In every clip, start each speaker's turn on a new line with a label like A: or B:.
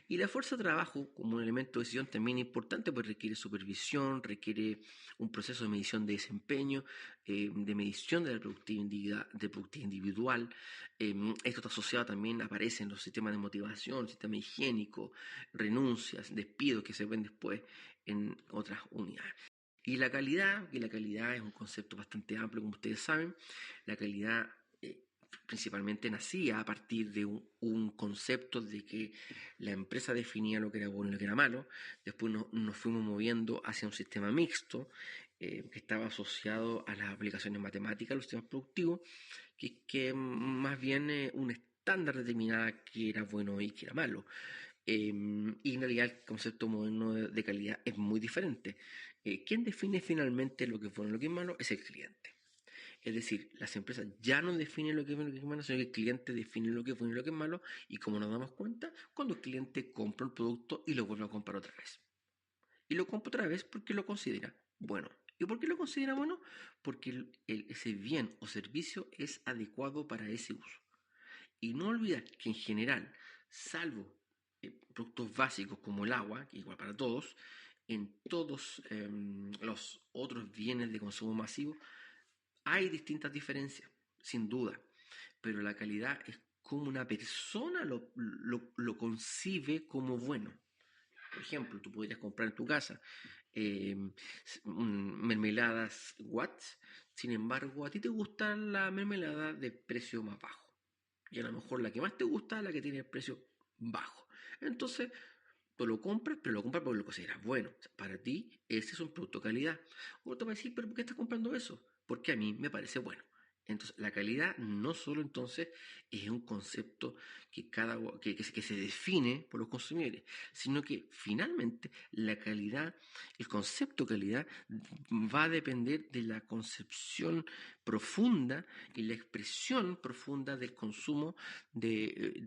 A: Y la fuerza de trabajo como un elemento de decisión también es importante, pues requiere supervisión, requiere un proceso de medición de desempeño, de medición de la productividad individual. Esto está asociado también, aparece en los sistemas de motivación, sistema higiénico, renuncias, despidos que se ven después en otras unidades. Y la calidad es un concepto bastante amplio, como ustedes saben. La calidad principalmente nacía a partir de un concepto de que la empresa definía lo que era bueno y lo que era malo. Después nos fuimos moviendo hacia un sistema mixto que estaba asociado a las aplicaciones matemáticas, los sistemas productivos, que más bien un estándar determinaba qué era bueno y qué era malo. Y en realidad el concepto moderno de calidad es muy diferente. ¿Quién define finalmente lo que es bueno y lo que es malo? Es el cliente. Es decir, las empresas ya no definen lo que es bueno y lo que es malo, sino que el cliente define lo que es bueno y lo que es malo. Y como nos damos cuenta, cuando el cliente compra un producto y lo vuelve a comprar otra vez. Y lo compra otra vez porque lo considera bueno. ¿Y por qué lo considera bueno? Porque ese bien o servicio es adecuado para ese uso. Y no olvidar que en general, salvo productos básicos como el agua, que es igual para todos, en todos los otros bienes de consumo masivo hay distintas diferencias, sin duda, pero la calidad es como una persona lo concibe como bueno. Por ejemplo, tú podrías comprar en tu casa eh, mermeladas Watts, sin embargo, a ti te gusta la mermelada de precio más bajo. Y a lo mejor la que más te gusta es la que tiene el precio bajo. Entonces, tú lo compras, pero lo compras porque lo consideras bueno. O sea, para ti, ese es un producto de calidad. Otro va a decir, ¿pero por qué estás comprando eso? Porque a mí me parece bueno. Entonces, la calidad no solo entonces es un concepto que se define por los consumidores, sino que finalmente la calidad, el concepto de calidad va a depender de la concepción profunda y la expresión profunda del consumo de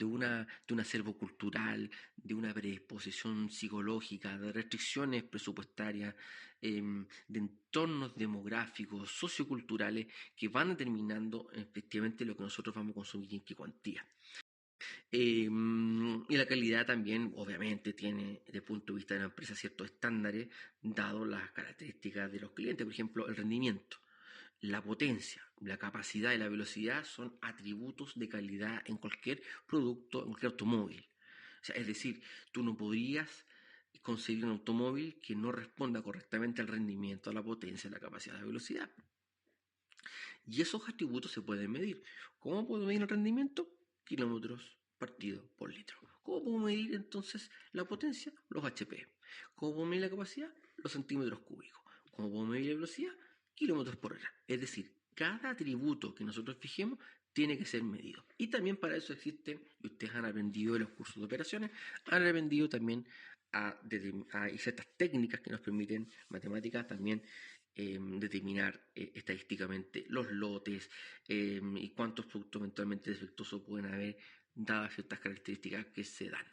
A: un acervo cultural, de una predisposición psicológica, de restricciones presupuestarias, de entornos demográficos, socioculturales, que van determinando efectivamente lo que nosotros vamos a consumir y en qué cuantía. Y la calidad también, obviamente, tiene, desde el punto de vista de la empresa, ciertos estándares, dado las características de los clientes. Por ejemplo, el rendimiento, la potencia, la capacidad y la velocidad son atributos de calidad en cualquier producto, en cualquier automóvil. O sea, es decir, tú no podrías conseguir un automóvil que no responda correctamente al rendimiento, a la potencia, a la capacidad, a la velocidad. Y esos atributos se pueden medir. ¿Cómo puedo medir el rendimiento? Kilómetros partido por litro. ¿Cómo puedo medir entonces la potencia? Los HP. ¿Cómo puedo medir la capacidad? Los centímetros cúbicos. ¿Cómo puedo medir la velocidad? Kilómetros por hora. Es decir, cada atributo que nosotros fijemos tiene que ser medido. Y también para eso existen, y ustedes han aprendido en los cursos de operaciones, han aprendido también hay ciertas técnicas que nos permiten, matemáticas también, determinar estadísticamente los lotes y cuántos productos eventualmente defectuosos pueden haber dadas ciertas características que se dan.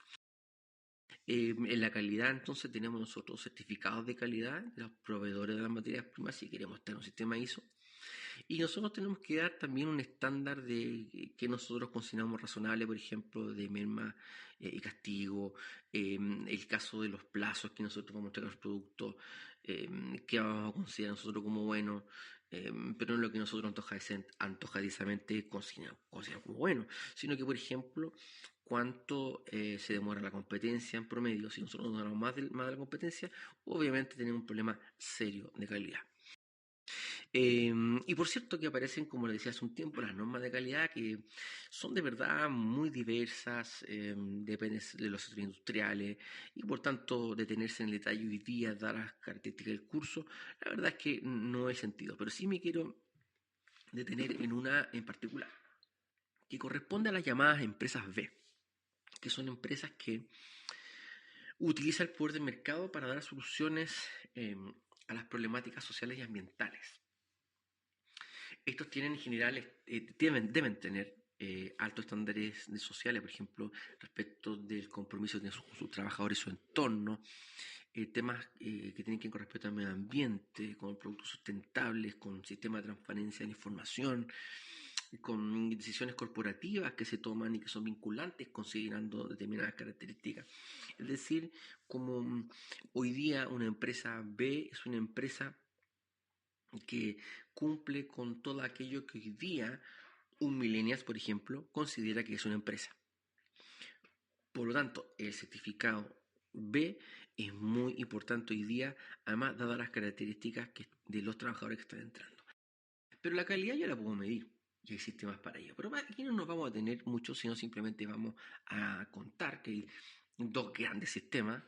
A: En la calidad, entonces, tenemos nosotros certificados de calidad de los proveedores de las materias primas si queremos estar en un sistema ISO. Y nosotros tenemos que dar también un estándar de que nosotros consideramos razonable, por ejemplo, de merma y castigo, el caso de los plazos que nosotros vamos a entregar los productos, que vamos a considerar nosotros como bueno, pero no lo que nosotros antojadizamente consideramos como bueno, sino que, por ejemplo, cuánto se demora la competencia en promedio. Si nosotros nos demoramos más de la competencia, obviamente tenemos un problema serio de calidad. Y por cierto que aparecen, como le decía hace un tiempo, las normas de calidad que son de verdad muy diversas, dependen de los sectores industriales y por tanto detenerse en el detalle hoy día, dar las características del curso, la verdad es que no hay sentido, pero sí me quiero detener en una en particular, que corresponde a las llamadas empresas B, que son empresas que utilizan el poder del mercado para dar soluciones a las problemáticas sociales y ambientales. Estos tienen en general, deben tener altos estándares sociales, por ejemplo, respecto del compromiso de sus trabajadores y su entorno, temas que tienen que ver con respecto al medio ambiente, con productos sustentables, con sistemas de transparencia de la información, con decisiones corporativas que se toman y que son vinculantes considerando determinadas características. Es decir, como hoy día una empresa B es una empresa que cumple con todo aquello que hoy día un millennial, por ejemplo, considera que es una empresa. Por lo tanto, el certificado B es muy importante hoy día, además dadas las características de los trabajadores que están entrando. Pero la calidad yo la puedo medir y hay sistemas para ello. Pero aquí no nos vamos a tener mucho, sino simplemente vamos a contar que hay dos grandes sistemas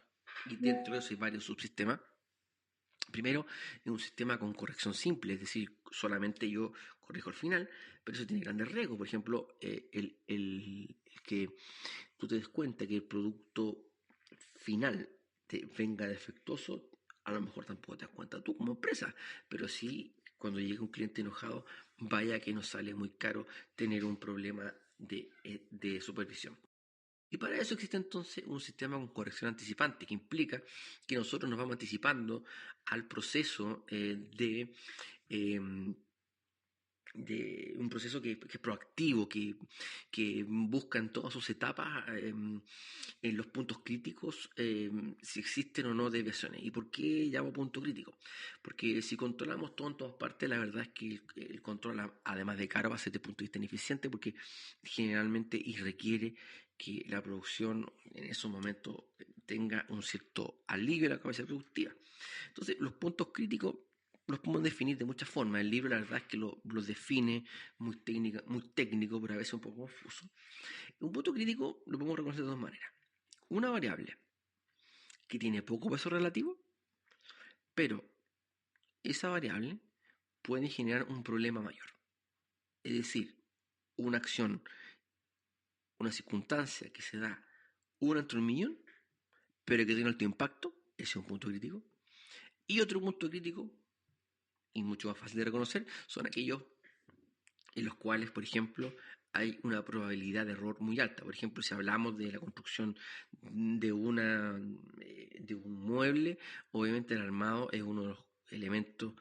A: y dentro de eso hay varios subsistemas. Primero, es un sistema con corrección simple, es decir, solamente yo corrijo al final, pero eso tiene grandes riesgos. Por ejemplo, el que tú te des cuenta que el producto final te venga defectuoso, a lo mejor tampoco te das cuenta tú como empresa, pero sí cuando llega un cliente enojado, vaya que nos sale muy caro tener un problema de supervisión. Y para eso existe entonces un sistema con corrección anticipante, que implica que nosotros nos vamos anticipando al proceso eh, de un proceso que es proactivo, que busca en todas sus etapas, en los puntos críticos, si existen o no desviaciones. ¿Y por qué llamo punto crítico? Porque si controlamos todo en todas partes, la verdad es que el control, además de caro, va a ser de punto de vista ineficiente, porque generalmente y requiere que la producción en esos momentos tenga un cierto alivio en la capacidad productiva. Entonces, los puntos críticos los podemos definir de muchas formas. El libro, la verdad es que los define muy técnico, pero a veces un poco confuso. Un punto crítico lo podemos reconocer de dos maneras. Una variable que tiene poco peso relativo, pero esa variable puede generar un problema mayor. Es decir, una acción, una circunstancia que se da una entre un millón, pero que tiene alto impacto, ese es un punto crítico. Y otro punto crítico, y mucho más fácil de reconocer, son aquellos en los cuales, por ejemplo, hay una probabilidad de error muy alta. Por ejemplo, si hablamos de la construcción de un mueble, obviamente el armado es uno de los elementos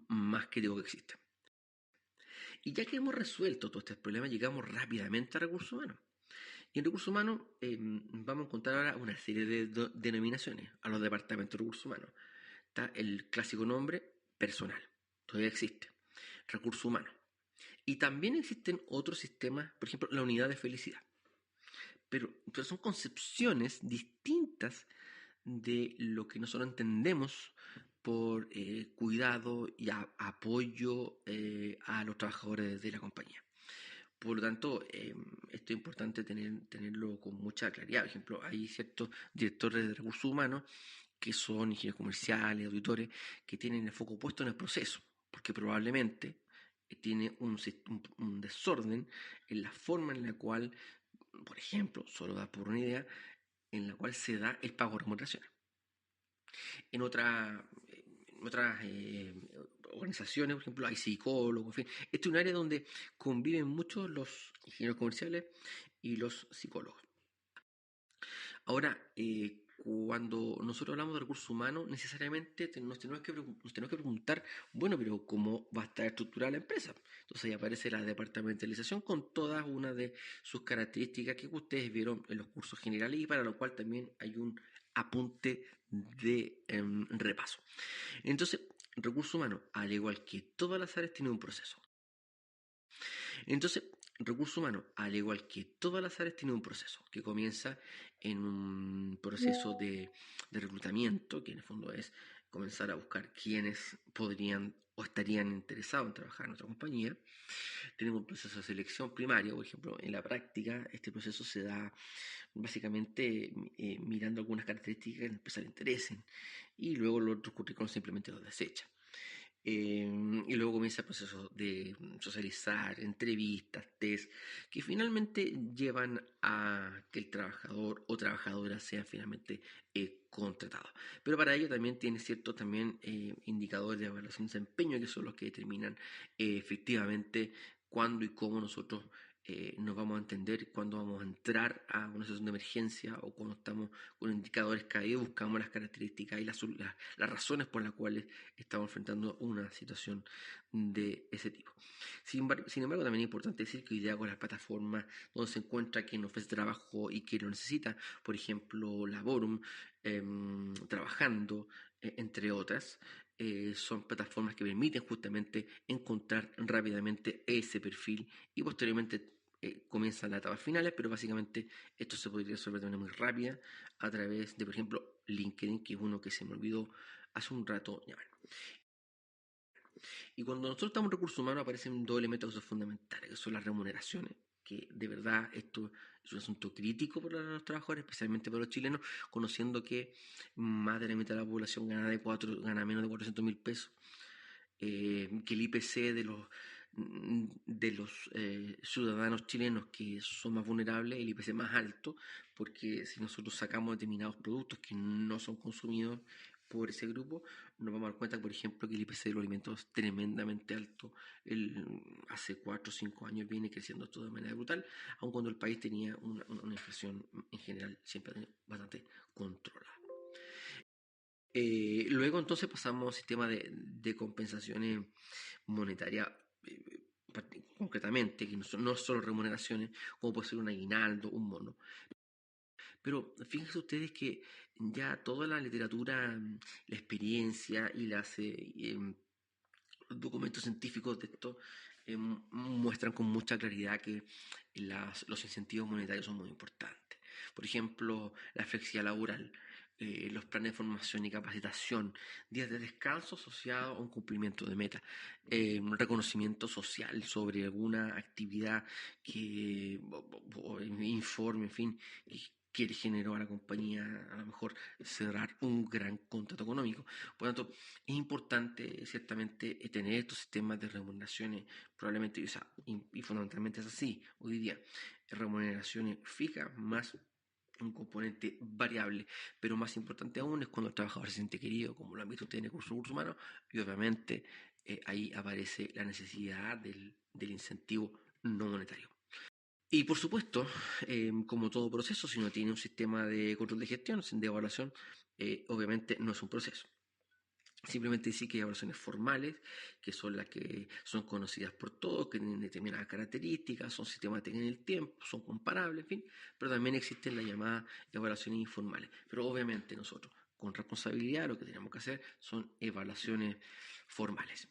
A: más críticos que existen. Y ya que hemos resuelto todos estos problemas, llegamos rápidamente a recursos humanos. Y en recursos humanos vamos a encontrar ahora una serie de denominaciones a los departamentos de recursos humanos. Está el clásico nombre personal, todavía existe. Recursos humanos. Y también existen otros sistemas, por ejemplo, la unidad de felicidad. Pero son concepciones distintas de lo que nosotros entendemos por cuidado y apoyo a los trabajadores de la compañía. Por lo tanto, esto es importante tenerlo con mucha claridad. Por ejemplo, hay ciertos directores de recursos humanos que son ingenieros comerciales, auditores, que tienen el foco puesto en el proceso, porque probablemente tiene un desorden en la forma en la cual, por ejemplo, solo da por una idea, en la cual se da el pago de remuneraciones. En otras organizaciones, por ejemplo, hay psicólogos, en fin. Este es un área donde conviven mucho los ingenieros comerciales y los psicólogos. Ahora, cuando nosotros hablamos de recursos humanos, necesariamente nos tenemos que preguntar, bueno, pero ¿cómo va a estar estructurada la empresa? Entonces ahí aparece la departamentalización con todas una de sus características que ustedes vieron en los cursos generales y para lo cual también hay un apunte de repaso. Entonces, recursos humanos, al igual que todas las áreas, tiene un proceso. Entonces, recursos humanos, al igual que todas las áreas, tiene un proceso que comienza en un proceso de reclutamiento, que en el fondo es comenzar a buscar quiénes podrían o estarían interesados en trabajar en nuestra compañía. Tenemos un proceso de selección primario, por ejemplo, en la práctica este proceso se da básicamente mirando algunas características que al empresa le interesen y luego los otros currículos simplemente los desecha. Y luego comienza el proceso de socializar, entrevistas, test, que finalmente llevan a que el trabajador o trabajadora sea finalmente contratado. Pero para ello también tiene ciertos indicadores de evaluación de desempeño que son los que determinan efectivamente cuándo y cómo nosotros nos vamos a entender cuando vamos a entrar a una situación de emergencia o cuando estamos con indicadores caídos, buscamos las características y las razones por las cuales estamos enfrentando una situación de ese tipo. Sin embargo, también es importante decir que hoy día con las plataformas donde se encuentra quien ofrece trabajo y quien lo necesita, por ejemplo, Laborum, Trabajando, entre otras, son plataformas que permiten justamente encontrar rápidamente ese perfil y posteriormente comienzan las etapas finales, pero básicamente esto se podría resolver de manera muy rápida a través de, por ejemplo, LinkedIn, que es uno que se me olvidó hace un rato llamar. Y cuando nosotros estamos en recursos humanos aparecen dos elementos que son fundamentales, que son las remuneraciones, que de verdad esto es un asunto crítico para los trabajadores, especialmente para los chilenos, conociendo que más de la mitad de la población gana menos de 400 mil pesos, que el IPC de los ciudadanos chilenos que son más vulnerables, el IPC más alto, porque si nosotros sacamos determinados productos que no son consumidos por ese grupo, nos vamos a dar cuenta, por ejemplo, que el IPC de los alimentos es tremendamente alto. Hace 4 o 5 años viene creciendo esto de manera brutal, aun cuando el país tenía una inflación en general siempre bastante controlada. Luego entonces pasamos a un sistema de compensaciones monetarias, concretamente, que no solo remuneraciones, como puede ser un aguinaldo, un mono. Pero fíjense ustedes que ya toda la literatura, la experiencia y los documentos científicos de esto muestran con mucha claridad que los incentivos monetarios son muy importantes. Por ejemplo, la flexibilidad laboral, los planes de formación y capacitación, días de descanso asociados a un cumplimiento de meta, un reconocimiento social sobre alguna actividad o informe, en fin, que le generó a la compañía a lo mejor cerrar un gran contrato económico. Por lo tanto, es importante ciertamente tener estos sistemas de remuneraciones, probablemente, y fundamentalmente es así hoy día, remuneraciones fijas más un componente variable, pero más importante aún es cuando el trabajador se siente querido, como lo han visto ustedes en el curso de recursos humanos, y obviamente ahí aparece la necesidad del incentivo no monetario. Y por supuesto, como todo proceso, si no tiene un sistema de control de gestión, de evaluación, obviamente no es un proceso. Simplemente decir que hay evaluaciones formales, que son las que son conocidas por todos, que tienen determinadas características, son sistemáticas en el tiempo, son comparables, en fin, pero también existen las llamadas evaluaciones informales. Pero obviamente nosotros, con responsabilidad, lo que tenemos que hacer son evaluaciones formales.